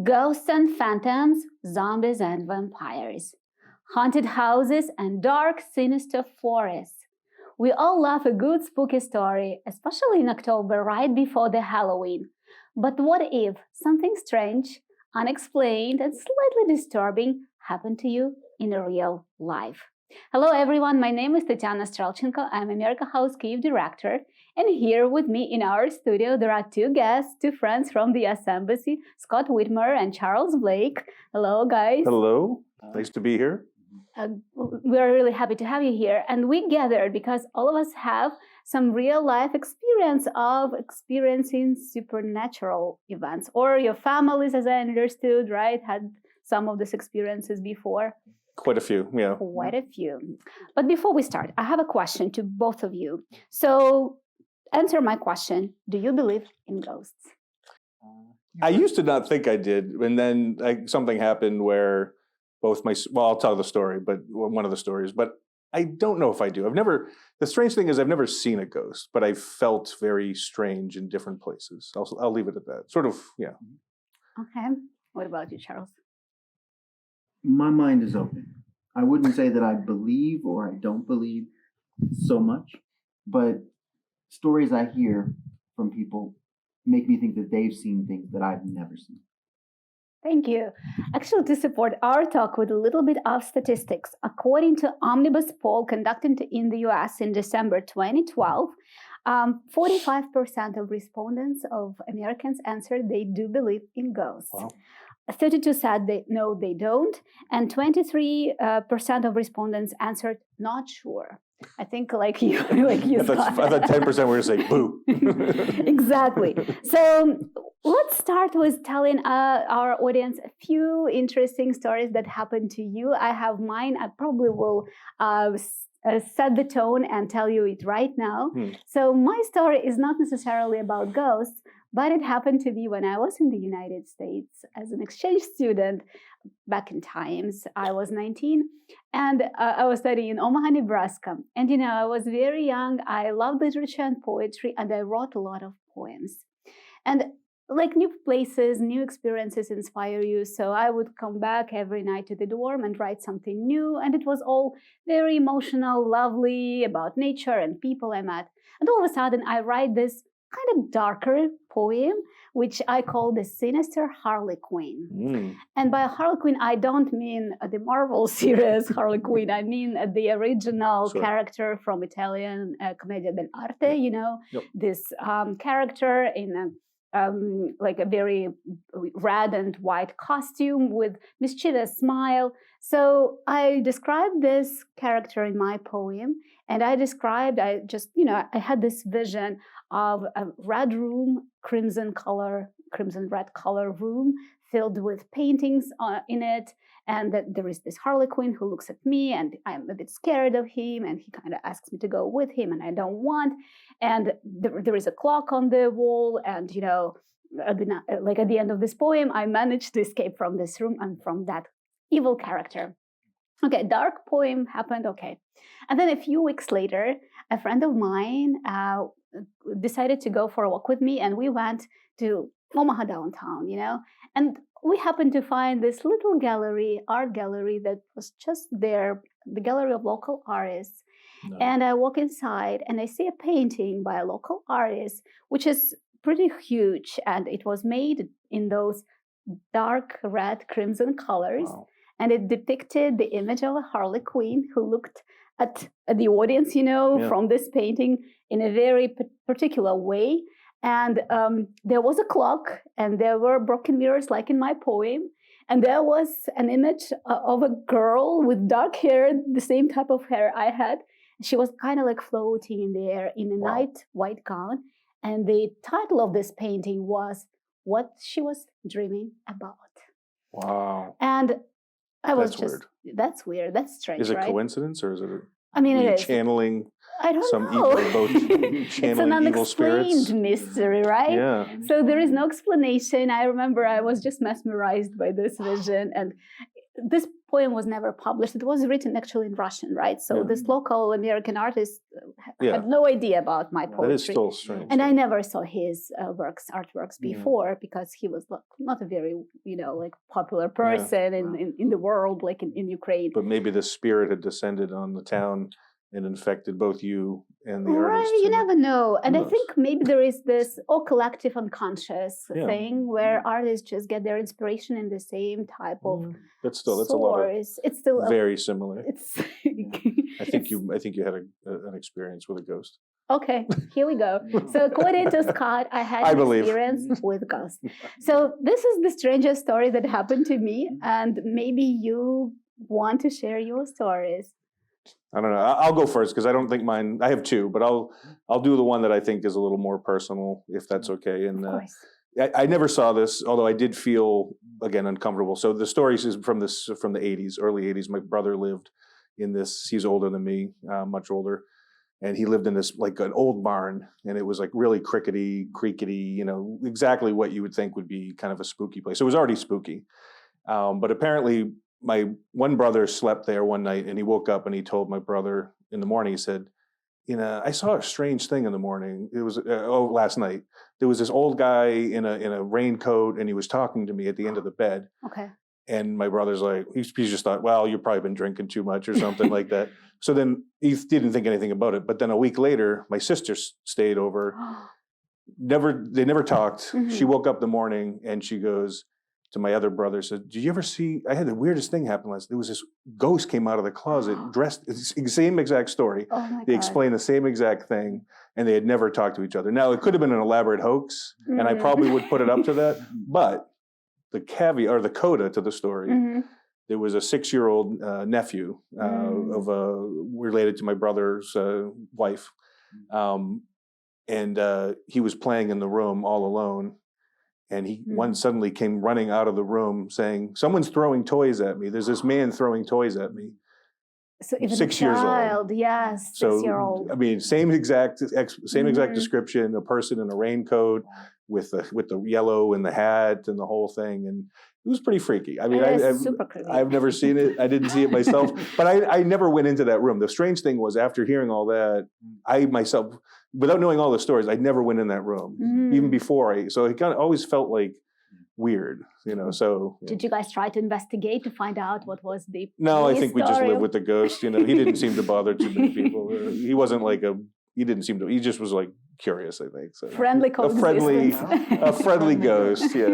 Ghosts and phantoms, zombies and vampires, haunted houses and dark, sinister forests. We all love a good spooky story, especially in October, right before the Halloween. But what if something strange, unexplained, and slightly disturbing happened to you in real life? Hello everyone, my name is Tetyana Strelchenko. I'm America House Kyiv director, and here with me in our studio there are two guests, two friends from the US Embassy, Scott Whitmore and Charles Blake. Hello guys. Hello, nice to be here. We're really happy to have you here, and we gathered because all of us have some real-life experience of experiencing supernatural events, or your families, as I understood, right, had some of these experiences before. Quite a few, yeah. Quite a few. But before we start, I have a question to both of you. So answer my question. Do you believe in ghosts? I used to not think I did, and then something happened where I'll tell the story, but one of the stories, but I don't know if I do. The strange thing is I've never seen a ghost, but I've felt very strange in different places. I'll leave it at that. Sort of, yeah. Okay. What about you, Charles? My mind is open. I wouldn't say that I believe or I don't believe so much, but stories I hear from people make me think that they've seen things that I've never seen. Thank you. Actually, to support our talk with a little bit of statistics, according to Omnibus poll conducted in the US in December 2012, 45% of respondents of Americans answered they do believe in ghosts. Wow. 32 said no, they don't, and 23% of respondents answered not sure. I think like you, I thought 10% were going to say boo. Exactly. So let's start with telling our audience a few interesting stories that happened to you. I have mine. I probably will set the tone and tell you it right now. So my story is not necessarily about ghosts, but it happened to be when I was in the United States as an exchange student back in times. I was 19 and I was studying in Omaha, Nebraska. And I was very young. I loved literature and poetry, and I wrote a lot of poems. And like new places, new experiences inspire you. So I would come back every night to the dorm and write something new. And it was all very emotional, lovely, about nature and people I met. And all of a sudden I write this kind of darker poem, which I call the Sinister Harley Quinn. And by Harley Quinn, I don't mean the Marvel series Harley Quinn. I mean the original character from Italian Commedia dell'arte, this character in like a very red and white costume with mischievous smile. So I described this character in my poem, and I had this vision of a red room, crimson red color room filled with paintings in it. And that there is this Harley Quinn who looks at me, and I'm a bit scared of him, and he kind of asks me to go with him, and I don't want. And there is a clock on the wall, and at the end of this poem, I managed to escape from this room and from that evil character. Okay, dark poem happened, okay. And then a few weeks later, a friend of mine decided to go for a walk with me, and we went to Omaha downtown, and we happened to find this little art gallery that was just there, the gallery of local artists. No. And I walk inside and I see a painting by a local artist, which is pretty huge, and it was made in those dark red crimson colors. Wow. And it depicted the image of a Harley Quinn who looked at the audience, from this painting in a very particular way. And there was a clock, and there were broken mirrors like in my poem. And there was an image of a girl with dark hair, the same type of hair I had. She was kind of like floating in the air in a night white gown. And the title of this painting was What She Was Dreaming About. Wow. And I was weird. That's weird. That's strange, Is it right? coincidence, or is it? It is. Channeling I don't some know. Evil, It's an unexplained mystery, right? Yeah. So there is no explanation. I remember I was just mesmerized by this vision, and this poem was never published. It was written actually in Russian, right? So this local American artist had no idea about my poetry. That is still strange. And I never saw his artworks before because he was not a very, like popular person in the world, like in Ukraine. But maybe the spirit had descended on the town and infected both you and the artist. Right, you never know. And I think maybe there is this collective unconscious thing where artists just get their inspiration in the same type of that's a lot of it's still very similar. It's I think you had an experience with a ghost. Okay, here we go. So according to Scott, I had an experience with ghosts. So this is the strangest story that happened to me, and maybe you want to share your stories. I don't know. I'll go first because I don't think mine. I have two, but I'll do the one that I think is a little more personal, if that's okay. And of course. I never saw this, although I did feel again uncomfortable. So the story is from the '80s, early '80s. My brother lived in this. He's older than me, much older, and he lived in this like an old barn, and it was like really crickety, creakety. Exactly what you would think would be kind of a spooky place. It was already spooky, but apparently. My one brother slept there one night and he woke up and he told my brother in the morning, he said, I saw a strange thing in the morning. It was, last night. There was this old guy in a raincoat and he was talking to me at the end of the bed. Okay. And my brother's like, he just thought, well, you've probably been drinking too much or something like that. So then he didn't think anything about it. But then a week later, my sister stayed over. They never talked. Mm-hmm. She woke up the morning and she goes, to my other brother, said, did you ever see, I had the weirdest thing happen last night. There was this ghost came out of the closet dressed, same exact story. They explained the same exact thing and they had never talked to each other. Now it could have been an elaborate hoax and I probably would put it up to that, but the caveat or the coda to the story, there was a 6-year-old nephew related to my brother's wife. And he was playing in the room all alone. And one suddenly came running out of the room saying, someone's throwing toys at me. There's this man throwing toys at me. So even 6 years old. Yes, so, 6-year-old. I mean, same exact description, a person in a raincoat with the yellow and the hat and the whole thing. And it was pretty freaky. I mean, I've never seen it. I didn't see it myself, but I never went into that room. The strange thing was after hearing all that, I myself, without knowing all the stories, I never went in that room, even before so it kind of always felt like weird, so. Did you guys try to investigate to find out what was the No, I think we just lived with the ghost, he didn't seem to bother too many people. He wasn't like he just was like curious, I think. So. Friendly coexistence. A friendly ghost, yeah.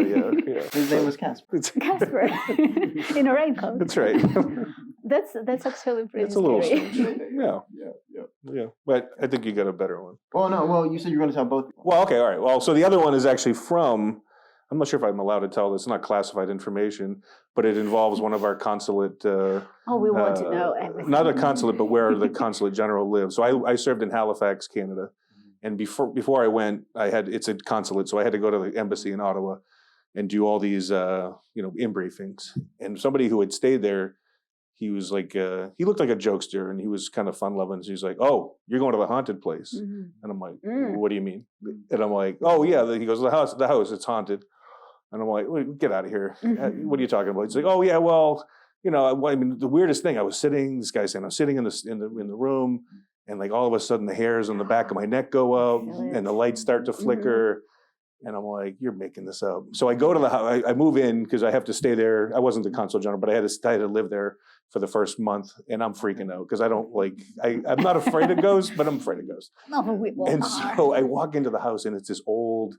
His name was Casper. Casper, in a raincoat. That's right. That's actually pretty It's a little strange. Yeah. But I think you got a better one. Oh, no. Well, you said you were going to tell both. Well, okay, all right. Well, so the other one is actually from, I'm not sure if I'm allowed to tell this, it's not classified information, but it involves one of our consulate. We want to know everything. Not a consulate, but where the consulate general lives. So I served in Halifax, Canada. And before I went, it's a consulate, so I had to go to the embassy in Ottawa and do all these, in briefings. And somebody who had stayed there, he was like, he looked like a jokester, and he was kind of fun-loving. So he's like, "Oh, you're going to the haunted place?" And I'm like, "What do you mean?" And I'm like, "Oh yeah." He goes, "The house, it's haunted." And I'm like, "Wait, get out of here! What are you talking about?" He's like, "Oh yeah, well, I mean, the weirdest thing. This guy saying, I'm sitting in the room." And like all of a sudden the hairs on the back of my neck go up and the lights start to flicker. And I'm like, you're making this up. So I go to the house, I move in because I have to stay there. I wasn't the consul general, but I had to live there for the first month. And I'm freaking out because I don't I'm not afraid of ghosts, but I'm afraid of ghosts. And so I walk into the house and it's this old,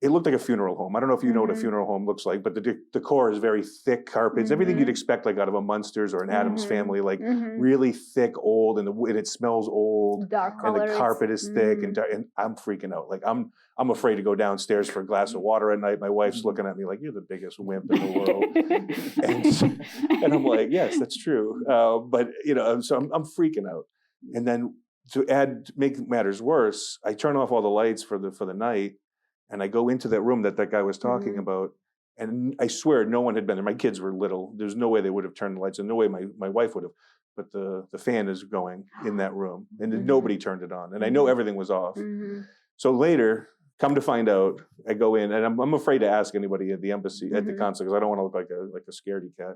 it looked like a funeral home. I don't know if you know what a funeral home looks like, but the decor is very thick carpets, everything you'd expect like out of a Munsters or an Addams Family, like really thick, old, and it smells old. Dark and colors. the carpet is thick and dark, and I'm freaking out. Like I'm afraid to go downstairs for a glass of water at night. My wife's looking at me like, you're the biggest wimp in the world. and I'm like, yes, that's true. But so I'm freaking out. And then to make matters worse, I turn off all the lights for the night. And I go into that room that guy was talking about, and I swear no one had been there. My kids were little. There's no way they would have turned the lights, and no way my wife would have. But the fan is going in that room, and nobody turned it on. And I know everything was off. So later, come to find out, I go in, and I'm afraid to ask anybody at the embassy, at the consulate, because I don't want to look like a scaredy cat.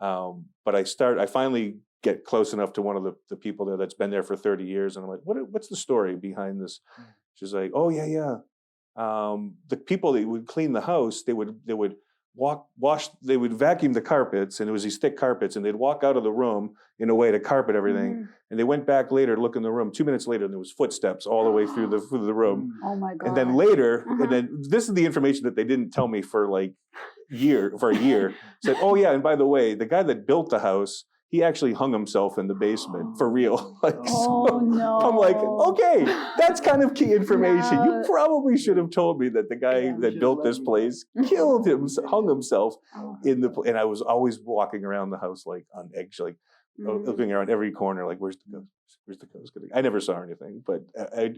But I finally get close enough to one of the people there that's been there for 30 years. And I'm like, what's the story behind this? She's like, oh, yeah. The people that would clean the house, they would they would vacuum the carpets, and it was these thick carpets, and they'd walk out of the room in a way to carpet everything. And they went back later to look in the room. 2 minutes later, and there was footsteps all the way through the room. Oh my God. And then later, and then this is the information that they didn't tell me for a year. Said, oh yeah, and by the way, the guy that built the house, he actually hung himself in the basement for real. No. I'm like, okay, that's kind of key information. No. You probably should have told me that the guy that built this place hung himself in the. And I was always walking around the house like on edge, like looking around every corner, like where's the ghost? Where's the ghost? I never saw anything, but I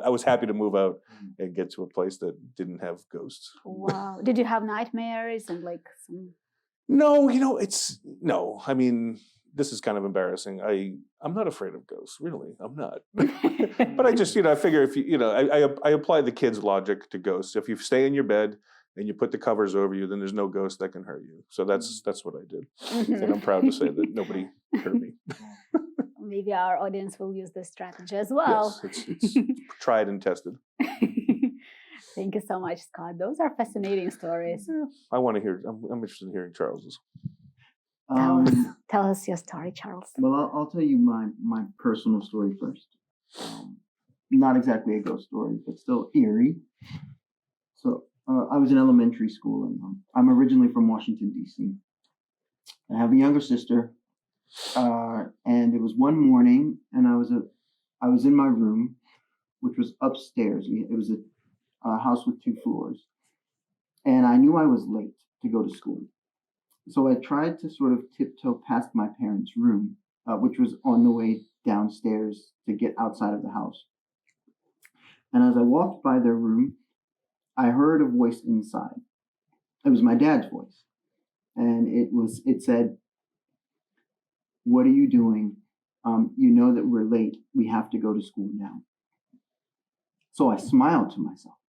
was happy to move out and get to a place that didn't have ghosts. Wow. Did you have nightmares and like some? No, no. I mean, this is kind of embarrassing. I'm not afraid of ghosts, really. I'm not. But I just, I figure if I apply the kids' logic to ghosts. If you stay in your bed and you put the covers over you, then there's no ghost that can hurt you. So that's what I did, and I'm proud to say that nobody hurt me. Maybe our audience will use this strategy as well. Yes, it's tried and tested. Thank you so much, Scott. Those are fascinating stories. Yeah, I want to hear. I'm interested in hearing Charles's. Tell us your story, Charles. Well, I'll tell you my personal story first. Not exactly a ghost story, but still eerie. So I was in elementary school, and I'm originally from Washington, D.C. I have a younger sister, and it was one morning, and I was in my room, which was upstairs. It was a house with 2 floors, and I knew I was late to go to school. So I tried to sort of tiptoe past my parents' room, which was on the way downstairs to get outside of the house. And as I walked by their room, I heard a voice inside. It was my dad's voice. And it said, "What are you doing? You know that we're late. We have to go to school now." So I smiled to myself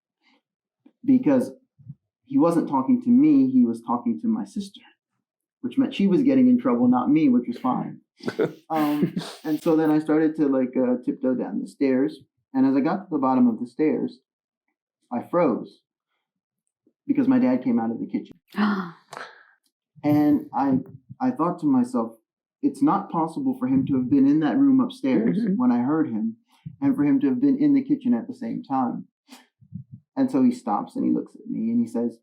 because he wasn't talking to me. He was talking to my sister, which meant she was getting in trouble, not me, which was fine. And so then I started to tiptoe down the stairs. And as I got to the bottom of the stairs, I froze because my dad came out of the kitchen. And I thought to myself, it's not possible for him to have been in that room upstairs when I heard him and for him to have been in the kitchen at the same time. And so he stops and he looks at me and he says,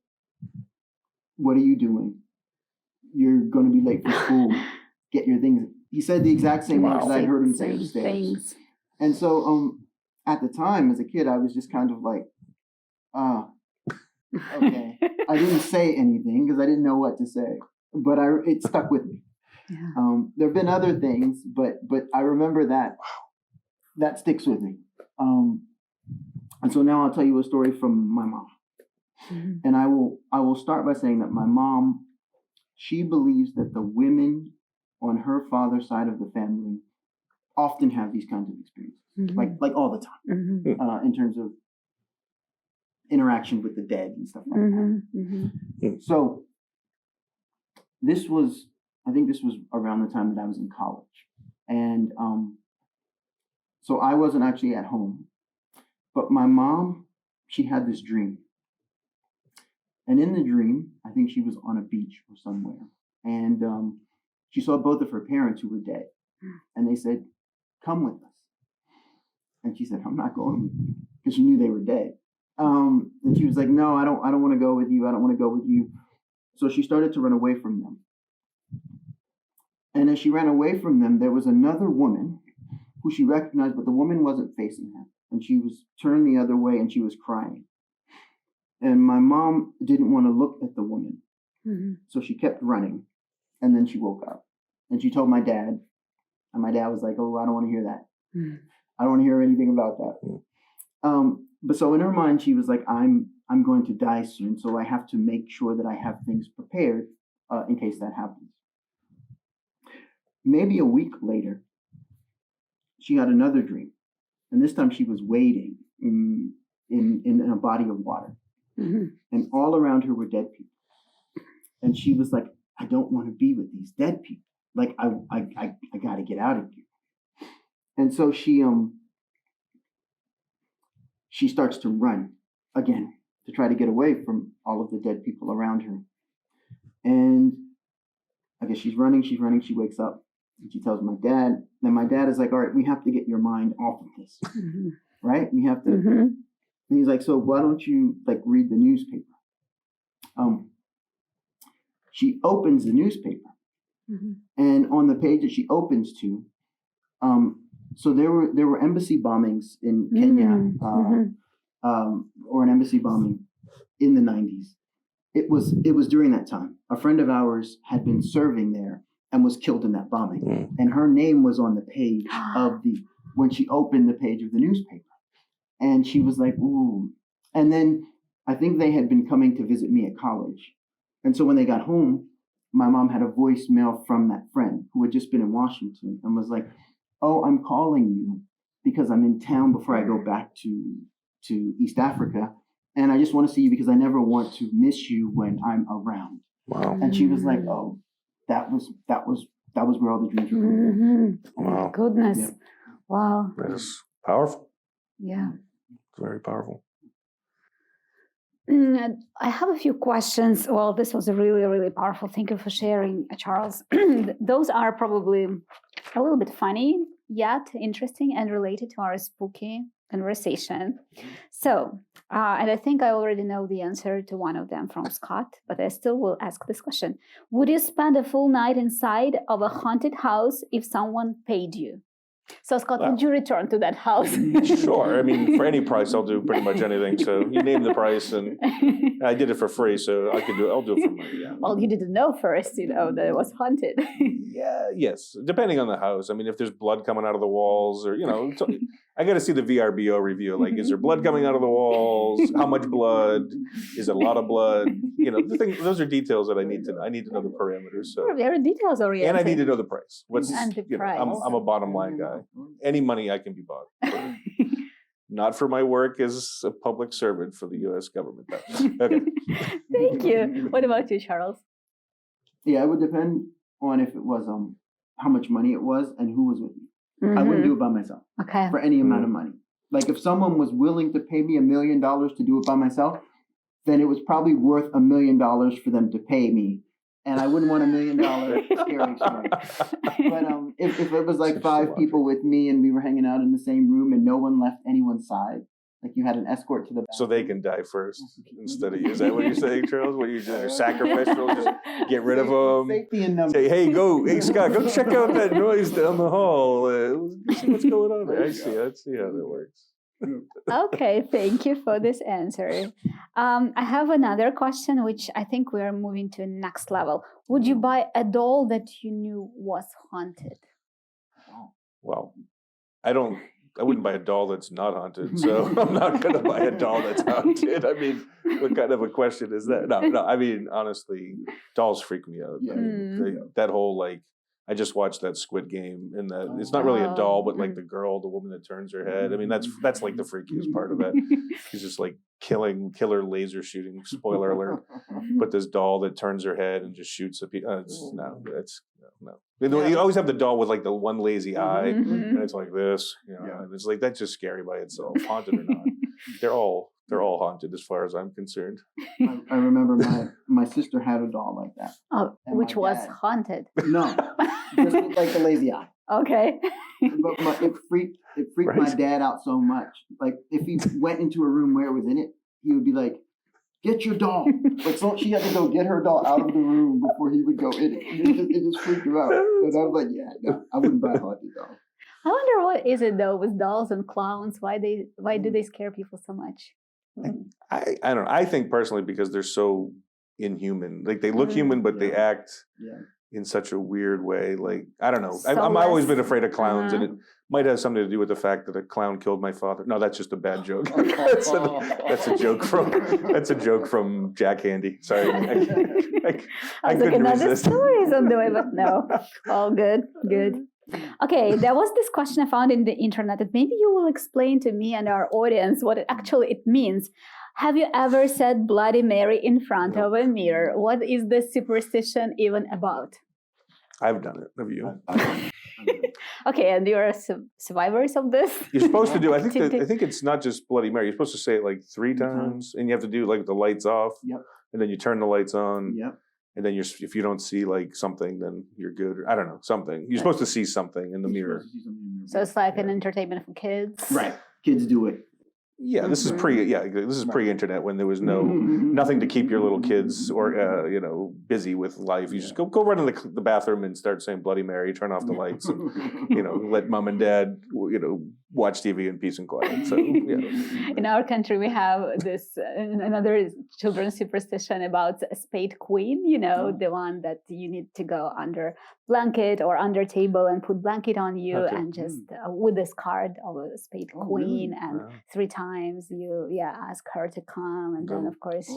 "What are you doing? You're going to be late for school. Get your things." He said the exact same words that I'd heard him say upstairs. And so at the time, as a kid, I was just kind of like, okay. I didn't say anything because I didn't know what to say, but it stuck with me. Yeah. There have been other things, but I remember that sticks with me. And so now I'll tell you a story from my mom. And I will start by saying that my mom, she believes that the women on her father's side of the family often have these kinds of experiences, like all the time, in terms of interaction with the dead and stuff like that. So I think this was around the time that I was in college. And so I wasn't actually at home, but my mom, she had this dream. And in the dream, I think she was on a beach or somewhere. And she saw both of her parents who were dead. And they said, "Come with us." And she said, "I'm not going with you," because she knew they were dead. And she was like, "No, I don't want to go with you. I don't want to go with you." So she started to run away from them. And as she ran away from them, there was another woman who she recognized, but the woman wasn't facing her. And she was turned the other way and she was crying. And my mom didn't want to look at the woman. So she kept running. And then she woke up. And she told my dad. And my dad was like, "Oh, I don't want to hear that. I don't want to hear anything about that." But so in her mind, she was like, I'm going to die soon. So I have to make sure that I have things prepared in case that happens. Maybe a week later, she had another dream. And this time she was wading in a body of water. And all around her were dead people. And she was like, I don't want to be with these dead people. Like I got to get out of here. And so she starts to run again to try to get away from all of the dead people around her. And I guess she's running, she wakes up and she tells my dad. Then my dad is like, all right, we have to get your mind off of this. Mm-hmm. Right? We have to. Mm-hmm. And he's like, so why don't you like read the newspaper? She opens the newspaper. Mm-hmm. And on the page that she opens to, so there were embassy bombings in Kenya, or an embassy bombing in the 90s. It was during that time. A friend of ours had been serving there and was killed in that bombing. And her name was on the page when she opened the page of the newspaper. And she was like, ooh. And then I think they had been coming to visit me at college. And so when they got home, my mom had a voicemail from that friend who had just been in Washington and was like, oh, I'm calling you because I'm in town before I go back to East Africa. And I just want to see you because I never want to miss you when I'm around. Wow. And she was like, oh, that was where all the dreams were coming from. Wow. Goodness. Yeah. Wow. That is powerful. Yeah. It's very powerful. I have a few questions. Well, this was really, really powerful. Thank you for sharing, Charles. Those are probably a little bit funny, yet interesting and related to our spooky conversation. So, and I think I already know the answer to one of them from Scott, but I still will ask this question. Would you spend a full night inside of a haunted house if someone paid you? So, Scott, would you return to that house? Sure. I mean, for any price, I'll do pretty much anything. So you name the price, and I did it for free, so I can do it. I'll do it for money. Yeah. Well, you didn't know first, that it was haunted. Yeah. Yes. Depending on the house. I mean, if there's blood coming out of the walls, or I got to see the VRBO review. Like, is there blood coming out of the walls? How much blood? Is it a lot of blood? Those are details that I need to know. I need to know the parameters. So You're very details oriented. and I need to know the price. And the price. I'm a bottom line guy. Any money I can be bought for. Not for my work as a public servant for the U.S. government. Okay. Thank you. What about you, Charles? Yeah, it would depend on if it was how much money it was and who was with me. Mm-hmm. I wouldn't do it by myself. Okay. For any amount of money. Like if someone was willing to pay me $1 million to do it by myself, then it was probably worth $1 million for them to pay me. And I wouldn't want $1 million scary experience. But if it was like 5 people with me and we were hanging out in the same room and no one left anyone's side, like you had an escort to the bathroom. So they can die first instead of you. Is that what you're saying, Charles? What you do? Sacrificial? Just get rid of them? Safety in numbers. Say, hey, Scott, go check out that noise down the hall. See what's going on there. I see how that works. Okay, thank you for this answer. I have another question, which I think we're moving to next level. Would you buy a doll that you knew was haunted? Well, I wouldn't buy a doll that's not haunted, so I'm not going to buy a doll that's haunted. I mean, what kind of a question is that? No. I mean, honestly, dolls freak me out. Yeah. I mean, that whole I just watched that Squid Game, and it's not really a doll, but like the woman that turns her head. I mean, that's like the freakiest part of it. She's just like killer laser shooting. Spoiler alert! But this doll that turns her head and just shoots at people. No. You always have the doll with like the one lazy eye, and it's like this. And it's like that's just scary by itself, haunted or not. They're all haunted as far as I'm concerned. I remember my sister had a doll like that. Oh, which was haunted? No, just like the lazy eye. Okay. But it freaked my dad out so much. Like if he went into a room where it was in it, he would be like, "Get your doll!" Like so, she had to go get her doll out of the room before he would go in it. It just freaked him out. And I was like, "Yeah, no, I wouldn't buy a haunted doll." I wonder what is it though with dolls and clowns? Why do they scare people so much? I don't know. I think personally because they're so inhuman. Like they look human, but they act in such a weird way. Like I don't know. I've always been afraid of clowns, and it might have something to do with the fact that a clown killed my father. No, that's just a bad joke. That's a joke from Jack Handy. Sorry, I couldn't resist. Stories on the way, but no, all good. Okay, there was this question I found in the internet that maybe you will explain to me and our audience what it means. Have you ever said Bloody Mary in front of a mirror? What is the superstition even about? I've done it. Have you? Okay, and you're survivors of this? You're supposed to do. I think it's not just Bloody Mary. You're supposed to say it like 3 times, and you have to do like the lights off, Yep. and then you turn the lights on, Yep. and then if you don't see like something, then you're good. I don't know, something. You're supposed to see something in the mirror. So it's like an entertainment for kids, Right? Kids do it. Yeah, this is pre-internet when there was nothing to keep your little kids or busy with life. You just go run in the bathroom and start saying Bloody Mary, turn off the lights, and let mom and dad watch TV in peace and quiet. So in our country we have this another children's superstition about a spade queen. The one that you need to go under blanket or under table and put blanket on you and just with this card of a spade queen and 3 times you ask her to come, and then of course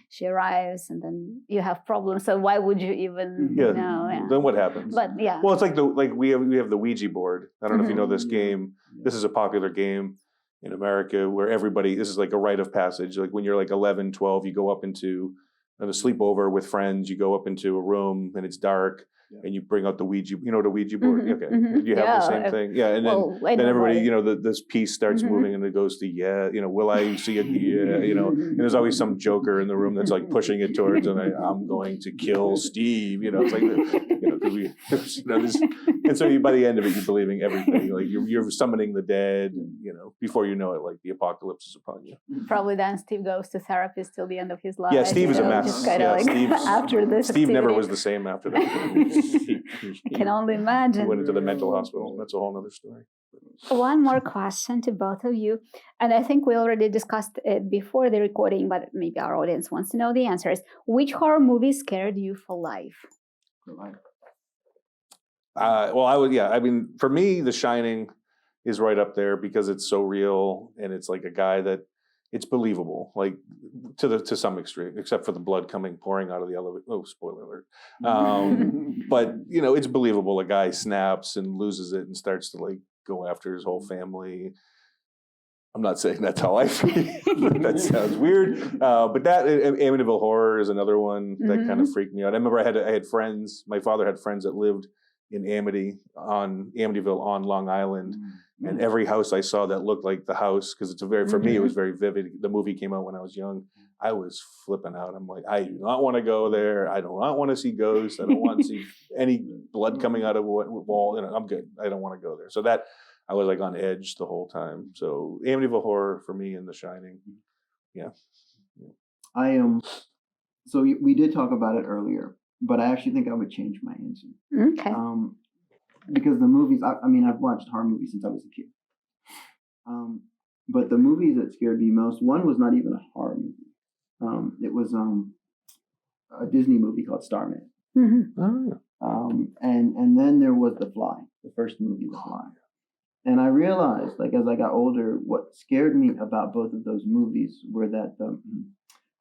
she arrives, and then you have problems. So why would you even Then what happens? But well, it's like we have the Ouija board. I don't know if you know this game. This is a popular game in America where this is like a rite of passage. Like when you're like 11, 12, you go up into a sleepover with friends, you go up into a room and it's dark. And you bring out the Ouija, the Ouija board. Okay, you have the same thing. Yeah, and then everybody, this piece starts moving, and it goes to will I see it? Yeah, and there's always some joker in the room that's like pushing it towards, and I'm going to kill Steve. It's like, and so by the end of it, you're believing everything. Like you're summoning the dead, and before you know it, like the apocalypse is upon you. Probably then Steve goes to therapy till the end of his life. Yeah, Steve is a mess. After this, Steve never was the same after that. I can only imagine. He went into the mental hospital. That's a whole other story. One more question to both of you. And I think we already discussed it before the recording, but maybe our audience wants to know the answers. Which horror movie scared you for life? For me, The Shining is right up there because it's so real, and it's like a guy that it's believable, like to some extreme, except for the blood pouring out of the elevator. Oh, spoiler alert! But it's believable. A guy snaps and loses it and starts to like go after his whole family. I'm not saying that's how I feel. That sounds weird. But that Amityville Horror is another one that kind of freaked me out. I remember I had friends. My father had friends that lived in Amityville on Long Island. And every house I saw that looked like the house, because for me, it was very vivid. The movie came out when I was young. I was flipping out. I'm like, I do not want to go there. I do not want to see ghosts. I don't want to see any blood coming out of a wall. I'm good. I don't want to go there. So that I was like on edge the whole time. So Amityville Horror for me and The Shining. Yeah. I am. So we did talk about it earlier, but I actually think I would change my answer. Okay. Because the movies, I've watched horror movies since I was a kid. But the movies that scared me most, one was not even a horror movie. It was a Disney movie called Starman. And then there was The Fly, the first movie, The Fly. And I realized, like as I got older, what scared me about both of those movies were that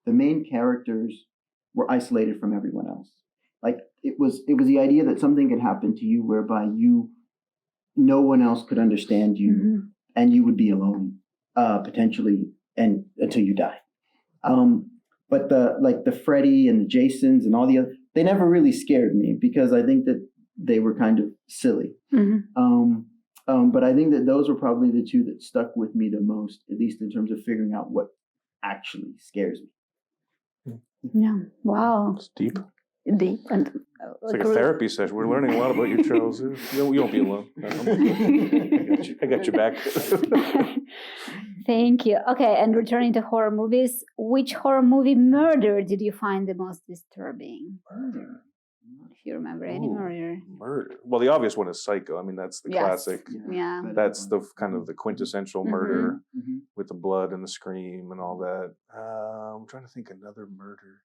the main characters were isolated from everyone else. Like it was the idea that something could happen to you whereby no one else could understand you, and you would be alone, potentially, and until you die. But the Freddy and the Jasons and all the other, they never really scared me because I think that they were kind of silly. But I think that those were probably the two that stuck with me the most, at least in terms of figuring out what actually scares me. Yeah. Wow. It's deep. Deep and it's like a therapy session. We're learning a lot about you, Charles. You won't be alone. I got your back. Thank you. Okay, and returning to horror movies, which horror movie murder did you find the most disturbing? Murder. If you remember any murder. Murder. Well, the obvious one is Psycho. I mean, that's the classic. Yeah. That's the kind of the quintessential murder with the blood and the scream and all that. I'm trying to think another murder.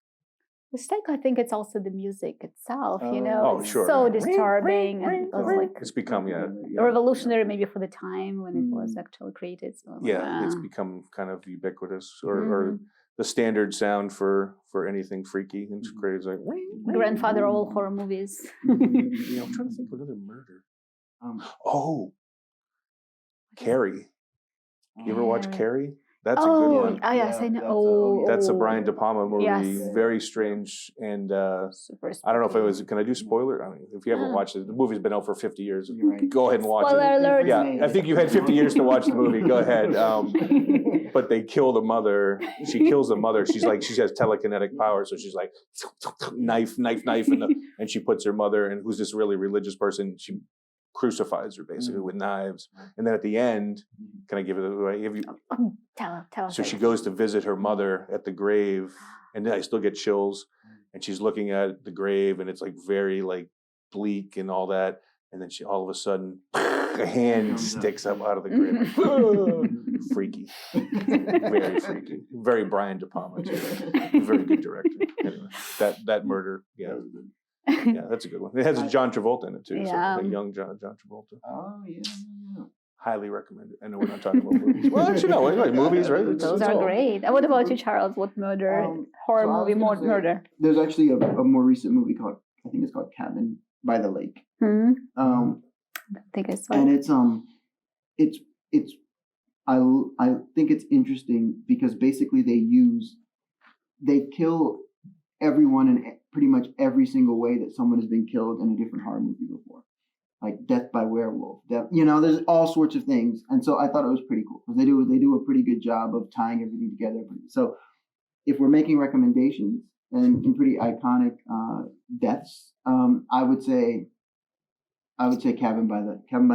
With Psycho, I think it's also the music itself, Oh, sure. So disturbing. And it was like it's become, revolutionary maybe for the time when it was actually created. So, it's become kind of ubiquitous or the standard sound for anything freaky and crazy. Like, grandfather of all horror movies. I'm trying to think of another murder. Carrie. You ever watch Carrie? That's a good one. Oh yes, I know. That's That's a Oh, Brian De Palma movie. Yes. Very strange. And super I don't know if it spooky. was, can I do spoiler? I mean, if you haven't watched it, the movie's been out for 50 years. You're right. Go ahead and watch Spoiler it. alert. Yeah, I think you had 50 years to watch the movie. Go ahead. But they kill the mother. She kills the mother. She's like, she has telekinetic power. So she's like, knife. And she puts her mother, and who's this really religious person, she crucifies her basically with knives. And then at the end, can I give it away? Tell us. So she goes to visit her mother at the grave, and then I still get chills. And she's looking at the grave, and it's like very like bleak and all that. And then she all of a sudden, a hand sticks up out of the grave. Like, freaky, very freaky, very Brian De Palma too. Very good director. Anyway, that murder, yeah, that's a good one. It has John Travolta in it too. Yeah. So, like young John Travolta. Oh yeah. Highly recommend it. I know we're not talking about movies. Well, actually, no, anyway, movies, right? Those are great. And what about you, Charles? What murder, horror so I was movie, gonna say, murder? There's actually a more recent movie called, I think it's called Cabin by the Lake. Hmm? Um, I think I saw and it. it's I think it's interesting because basically they kill everyone in pretty much every single way that someone has been killed in a different horror movie before, like death by werewolf, death, there's all sorts of things. And so I thought it was pretty cool because they do a pretty good job of tying everything together. So if we're making recommendations and pretty iconic deaths, I would say Cabin by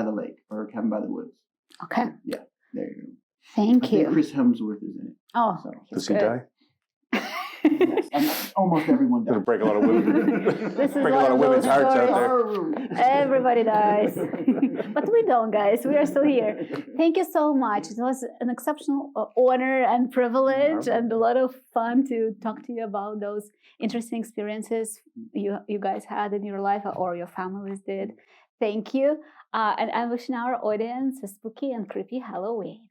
the Lake or Cabin by the Woods. Okay. Yeah, there you go. Thank I think you. Chris Hemsworth is in it. Oh, So, Does he good. die? yes, almost everyone Gonna does. break a lot of women. This is break a one lot of of women's those hearts out stories. there. Everybody dies. But we don't, guys. We are still here. Thank you so much. It was an exceptional honor and privilege and a lot of fun to talk to you about those interesting experiences you guys had in your life or your families did. Thank you. And I'm wishing our audience a spooky and creepy Halloween.